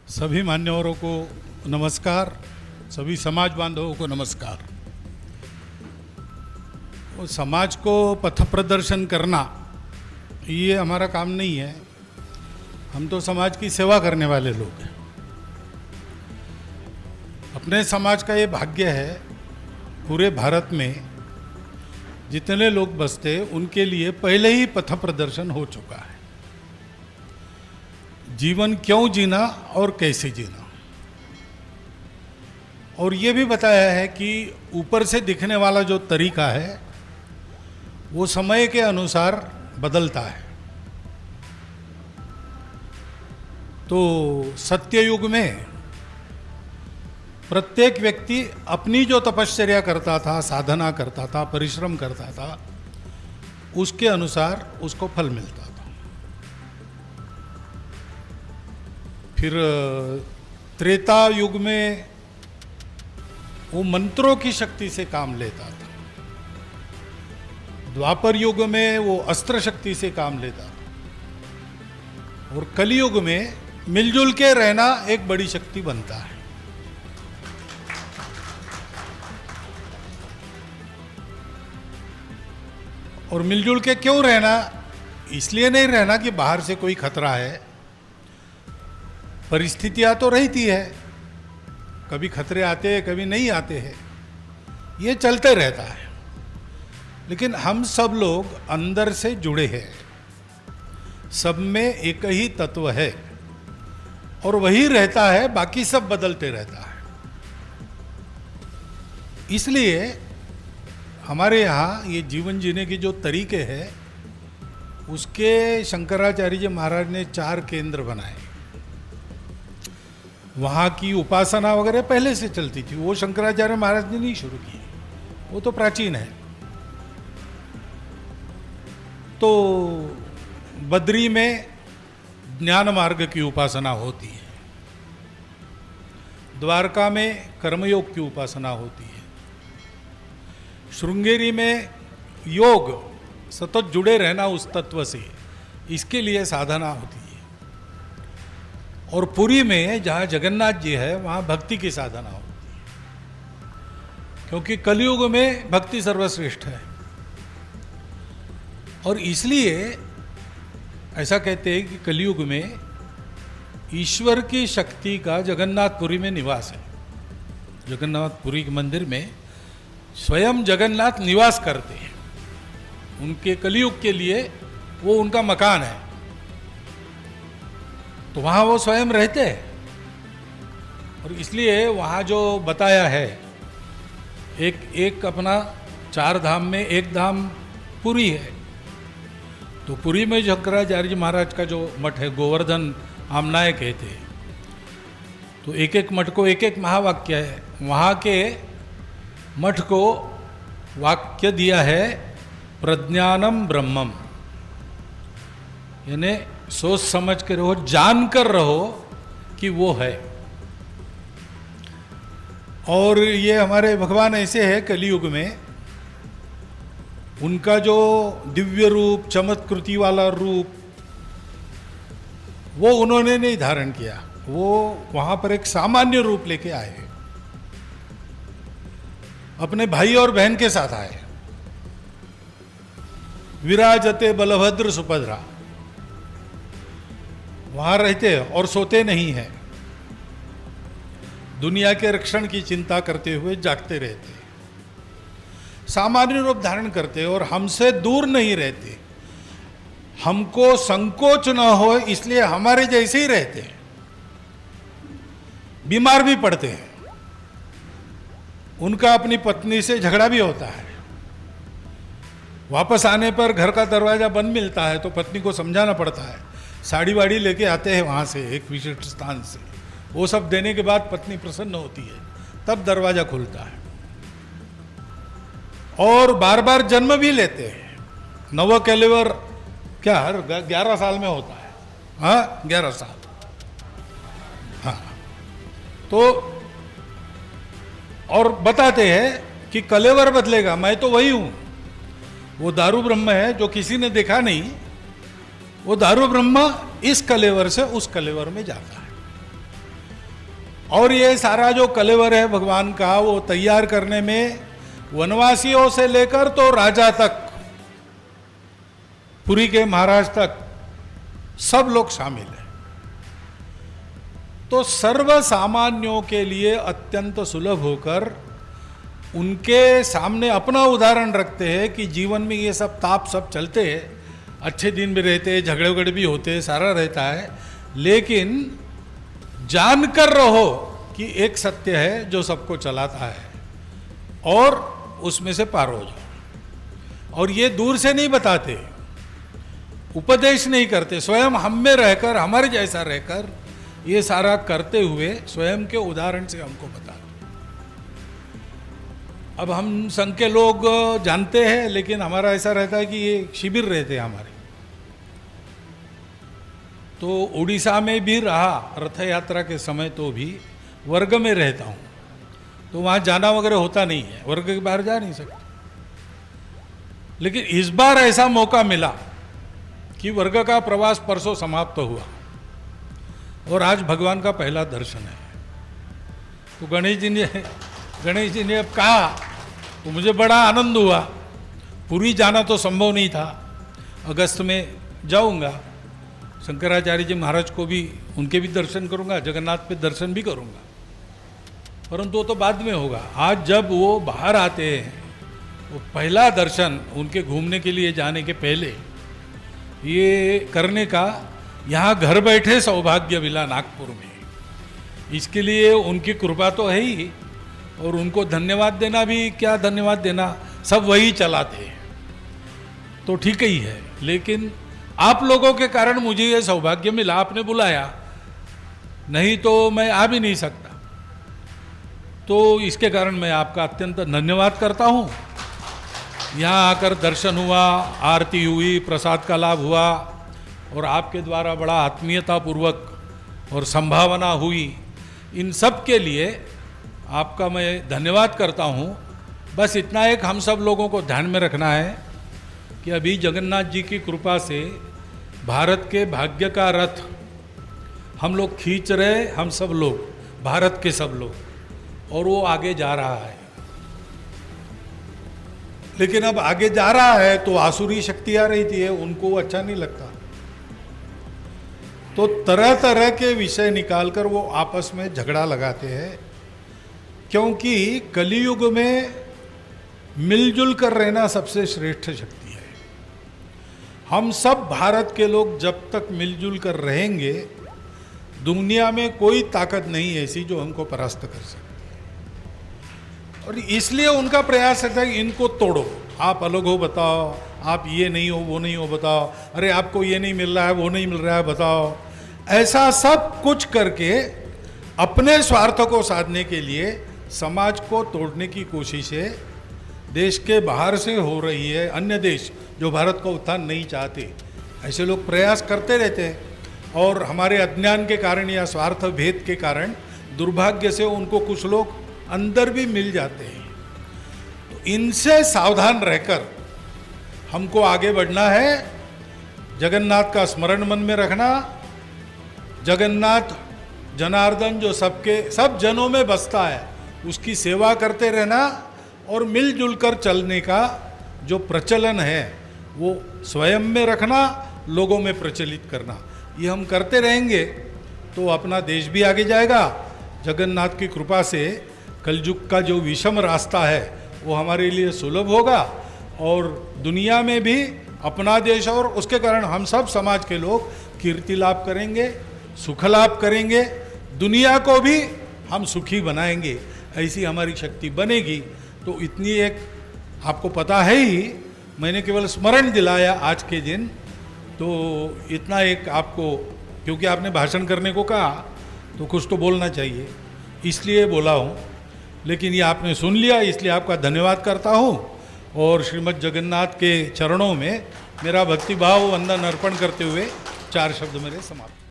सभी मान्यवरों को नमस्कार, सभी समाज बांधवों को नमस्कार। वो समाज को पथ प्रदर्शन करना ये हमारा काम नहीं है। हम तो समाज की सेवा करने वाले लोग हैं। अपने समाज का ये भाग्य है, पूरे भारत में जितने लोग बसते उनके लिए पहले ही पथ प्रदर्शन हो चुका है। जीवन क्यों जीना और कैसे जीना, और ये भी बताया है कि ऊपर से दिखने वाला जो तरीका है वो समय के अनुसार बदलता है। तो सत्ययुग में प्रत्येक व्यक्ति अपनी जो तपश्चर्या करता था, साधना करता था, परिश्रम करता था, उसके अनुसार उसको फल मिलता था। फिर त्रेता युग में वो मंत्रों की शक्ति से काम लेता था। द्वापर युग में वो अस्त्र शक्ति से काम लेता था। और कलियुग में मिलजुल के रहना एक बड़ी शक्ति बनता है। और मिलजुल के क्यों रहना? इसलिए नहीं रहना कि बाहर से कोई खतरा है। परिस्थितियां तो रहती है, कभी खतरे आते हैं, कभी नहीं आते हैं, ये चलते रहता है। लेकिन हम सब लोग अंदर से जुड़े हैं, सब में एक ही तत्व है और वही रहता है, बाकी सब बदलते रहता है। इसलिए हमारे यहाँ ये जीवन जीने के जो तरीके हैं उसके शंकराचार्य जी महाराज ने 4 केंद्र बनाए। वहाँ की उपासना वगैरह पहले से चलती थी, वो शंकराचार्य महाराज ने नहीं शुरू की, वो तो प्राचीन है। तो बद्री में ज्ञान मार्ग की उपासना होती है, द्वारका में कर्मयोग की उपासना होती है, श्रृंगेरी में योग, सतत जुड़े रहना उस तत्व से, इसके लिए साधना होती है। और पुरी में जहाँ जगन्नाथ जी है वहाँ भक्ति की साधना होती है, क्योंकि कलयुग में भक्ति सर्वश्रेष्ठ है। और इसलिए ऐसा कहते हैं कि कलयुग में ईश्वर की शक्ति का जगन्नाथपुरी में निवास है। जगन्नाथपुरी के मंदिर में स्वयं जगन्नाथ निवास करते हैं, उनके कलयुग के लिए वो उनका मकान है, तो वहाँ वो स्वयं रहते हैं। और इसलिए वहाँ जो बताया है, एक अपना 4 धाम में एक धाम पुरी है। तो पुरी में शंकराचार्य जी महाराज का जो मठ है, गोवर्धन आमनाय कहते हैं, तो एक मठ को एक महावाक्य है। वहाँ के मठ को वाक्य दिया है प्रज्ञानम ब्रह्मम, यानी सोच समझ के रहो, जान कर रहो कि वो है। और ये हमारे भगवान ऐसे है कलियुग में, उनका जो दिव्य रूप, चमत्कृति वाला रूप, वो उन्होंने नहीं धारण किया, वो वहां पर एक सामान्य रूप लेके आए, अपने भाई और बहन के साथ आए। विराजते बलभद्र सुभद्रा, वहां रहते और सोते नहीं हैं, दुनिया के रक्षण की चिंता करते हुए जागते रहते, सामान्य रूप धारण करते और हमसे दूर नहीं रहते। हमको संकोच न हो इसलिए हमारे जैसे ही रहते हैं, बीमार भी पड़ते हैं, उनका अपनी पत्नी से झगड़ा भी होता है, वापस आने पर घर का दरवाजा बंद मिलता है तो पत्नी को समझाना पड़ता है, साड़ी वाड़ी लेके आते हैं वहाँ से एक विशिष्ट स्थान से, वो सब देने के बाद पत्नी प्रसन्न होती है, तब दरवाजा खुलता है। और बार बार जन्म भी लेते हैं। नव कलेवर क्या हर 11 साल में होता है? हाँ, 11 साल। हाँ, तो और बताते हैं कि कलेवर बदलेगा, मैं तो वही हूं। वो दारू ब्रह्म है जो किसी ने देखा नहीं, वो दारू ब्रह्म इस कलेवर से उस कलेवर में जाता है। और ये सारा जो कलेवर है भगवान का वो तैयार करने में वनवासियों से लेकर तो राजा तक, पुरी के महाराज तक सब लोग शामिल हैं। तो सर्व सामान्यों के लिए अत्यंत सुलभ होकर उनके सामने अपना उदाहरण रखते हैं कि जीवन में ये सब ताप सब चलते हैं, अच्छे दिन भी रहते हैं, झगड़े वगड़े भी होते हैं, सारा रहता है, लेकिन जानकर रहो कि एक सत्य है जो सबको चलाता है और उसमें से पार हो जाओ। और ये दूर से नहीं बताते, उपदेश नहीं करते, स्वयं हम में रहकर, हमारे जैसा रहकर ये सारा करते हुए स्वयं के उदाहरण से हमको बताते। अब हम संघ के लोग जानते हैं, लेकिन हमारा ऐसा रहता है कि ये शिविर रहते हैं हमारे। तो उड़ीसा में भी रहा रथ यात्रा के समय, तो भी वर्ग में रहता हूँ, तो वहाँ जाना वगैरह होता नहीं है, वर्ग के बाहर जा नहीं सकते। लेकिन इस बार ऐसा मौका मिला कि वर्ग का प्रवास परसों समाप्त हुआ और आज भगवान का पहला दर्शन है। तो गणेश जी ने अब कहा तो मुझे बड़ा आनंद हुआ। पुरी जाना तो संभव नहीं था, अगस्त में जाऊंगा, शंकराचार्य जी महाराज को भी, उनके भी दर्शन करूंगा, जगन्नाथ पे दर्शन भी करूंगा, परंतु वो तो बाद में होगा। आज जब वो बाहर आते हैं, वो पहला दर्शन उनके घूमने के लिए जाने के पहले ये करने का यहाँ घर बैठे सौभाग्य मिला नागपुर में। इसके लिए उनकी कृपा तो है ही, और उनको धन्यवाद देना भी, क्या धन्यवाद देना, सब वही चलाते हैं, तो ठीक ही है। लेकिन आप लोगों के कारण मुझे ये सौभाग्य मिला, आपने बुलाया, नहीं तो मैं आ भी नहीं सकता। तो इसके कारण मैं आपका अत्यंत धन्यवाद करता हूँ। यहाँ आकर दर्शन हुआ, आरती हुई, प्रसाद का लाभ हुआ, और आपके द्वारा बड़ा आत्मीयतापूर्वक और संभावना हुई। इन सब के लिए आपका मैं धन्यवाद करता हूँ। बस इतना एक हम सब लोगों को ध्यान में रखना है कि अभी जगन्नाथ जी की कृपा से भारत के भाग्य का रथ हम लोग खींच रहे, हम सब लोग, भारत के सब लोग, और वो आगे जा रहा है। लेकिन अब आगे जा रहा है तो आसुरी शक्ति आ रही थी, उनको अच्छा नहीं लगता, तो तरह तरह के विषय निकालकर वो आपस में झगड़ा लगाते हैं। क्योंकि कलियुग में मिलजुल कर रहना सबसे श्रेष्ठ शक्ति है। हम सब भारत के लोग जब तक मिलजुल कर रहेंगे, दुनिया में कोई ताकत नहीं ऐसी जो हमको परास्त कर सकती है। और इसलिए उनका प्रयास रहता है इनको तोड़ो, आप अलग हो बताओ, आप ये नहीं हो वो नहीं हो बताओ, अरे आपको ये नहीं मिल रहा है वो नहीं मिल रहा है बताओ। ऐसा सब कुछ करके अपने स्वार्थ को साधने के लिए समाज को तोड़ने की कोशिशें देश के बाहर से हो रही है। अन्य देश जो भारत का उत्थान नहीं चाहते, ऐसे लोग प्रयास करते रहते हैं, और हमारे अज्ञान के कारण या स्वार्थ भेद के कारण दुर्भाग्य से उनको कुछ लोग अंदर भी मिल जाते हैं। तो इनसे सावधान रहकर हमको आगे बढ़ना है। जगन्नाथ का स्मरण मन में रखना, जगन्नाथ जनार्दन जो सबके सब जनों में बसता है, उसकी सेवा करते रहना, और मिलजुल कर चलने का जो प्रचलन है वो स्वयं में रखना, लोगों में प्रचलित करना। ये हम करते रहेंगे तो अपना देश भी आगे जाएगा। जगन्नाथ की कृपा से कलयुग का जो विषम रास्ता है वो हमारे लिए सुलभ होगा, और दुनिया में भी अपना देश और उसके कारण हम सब समाज के लोग कीर्ति लाभ करेंगे, सुख लाभ करेंगे, दुनिया को भी हम सुखी बनाएंगे। ऐसी हमारी शक्ति बनेगी। तो इतनी एक आपको पता है ही, मैंने केवल स्मरण दिलाया आज के दिन। तो इतना एक आपको, क्योंकि आपने भाषण करने को कहा तो कुछ तो बोलना चाहिए, इसलिए बोला हूँ। लेकिन ये आपने सुन लिया, इसलिए आपका धन्यवाद करता हूँ। और श्रीमद् जगन्नाथ के चरणों में मेरा भक्तिभाव वंदन अर्पण करते हुए 4 शब्द मेरे समाप्त।